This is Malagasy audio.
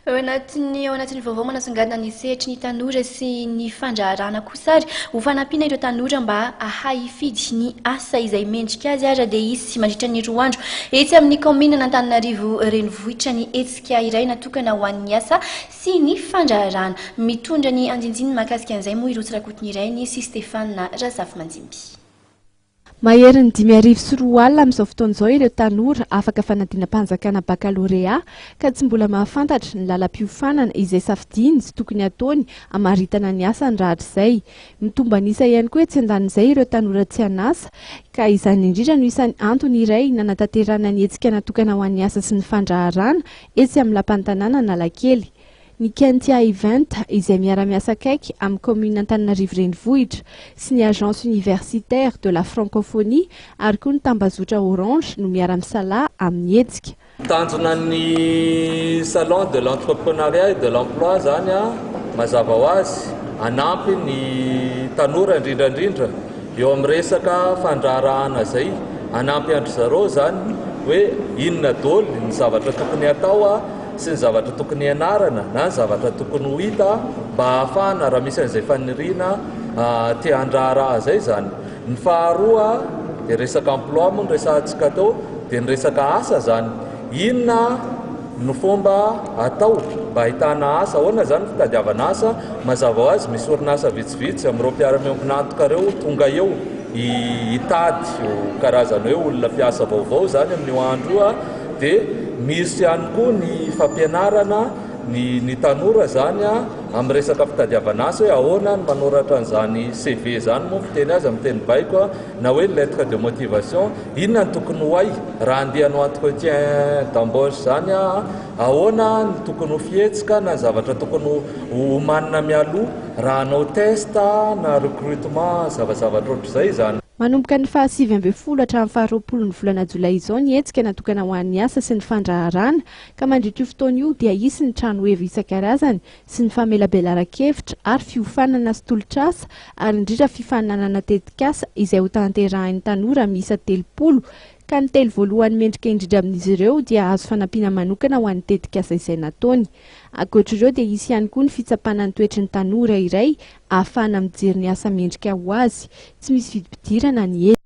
Anatin'ny vaovao manasongadina ny sehatry ny tanora sy ny fandraharana kosa ary ho fanampiana ireo tanora mba ahay hifidy ny asa izay mendrika azy ary dia izy sy mandritra ny roa andro etsy amin'ny kaomina n'Antananarivo renivohitra ny hetsika iray natokana ho an'ny asa sy ny fandraharana. Mitondra ny andinjiny mahakasika an'izay moa ireo tsirakotiny iray ny sy Stéphane Razafy Manjimby. Maherin'ny 5,4 amin'izao fotoan'izao ireo tanora afaka fanadina-panjakana bakalorea ka tsy mbola mahafantatra ny lalam-piofanana izay safidiny sy tokony ataony hamaritana ny asa ny rahatrizay. Mitomba an'isa ihany koa etsy andanin'izay ireo tanora tsy hanasa ka izany indrindra no isan'ny antony iray nanatanterana ny hetsika natokana ho an'ny asa sy ny fandraharana etsy amin'ny lapan'ny tanàna Analakely. Ny Kentia Event izay miara-miasa akaiky amin'ny commune Antananarivo renivohitra sy ny agence universitaire de la francophonie ary koa ny tambazotra Orange no miara-misalaha amin'ny hetsika. Tanjona ny salon de l'entrepreneuriat et de l'emploi zany mazava ho azy anampy ny tanora indrindrandrindra eo amin'ny resaka fandraharahana zay, anampy andry zareo zany hoe inona daholo ny zavatra tokony atao sy ny zavatra tokony ianarana na ny zavatra tokony ho hita mba ahafahana raha misy an'izay faniriana te handraharaha zay zany. Ny faharoa dia resaka emploi moa ny resahantsika atao dia ny resaka asa zany. Inona no fomba atao mba ahitana asa, ahoana zany fitadiavana asa? Mazava ho azy misy orinasa vitsivitsy amin'ireo mpiara-miompina antoka ireo tonga eo hitady karazana hoe olona mpiasa vaovao zany amin'io andro io dia misy ihany koa ny fampianarana ny tanora zany amin'ny resaka fitadiavana asa hoe ahoana ny manoratra an'izany CV zany moa fiteny azy amin'ny teny baiko na hoe lettre de motivation, inona ny tokony ho ay raha andeha hanao entretien d'embauche zany ahoana ny tokony ho fihetsika na ny zavatra tokony ho manina mialoha raha hanao test na recrutement zavazavatra ohatr'izay zany. Manomboka ny 7 hatramin'ny 20 ny volana Jolay izao ny hetsika natokana ho an'ny asa sy ny fandraharana ka mandritra io fotoana io dia hisy ny trano heva isan-karazany sy ny famelabelaran-kevitra ary fiofanana sy tolotr'asa ary indrindra fifaninanana tetik'asa izay ho tanterahin'ny tanora miisa 30 ka ny telo voalohany mendrika indrindra amin'izy ireo dia azo fanampiana manokana ho an'ny tetik'asa izay nataony. Ankoatr'ireo dia hisy ihany koa ny fitsapana ny toetry ny tanora iray ahafahana mijery ny asa mendrika ho azy, tsy misy vidim-pidirana ny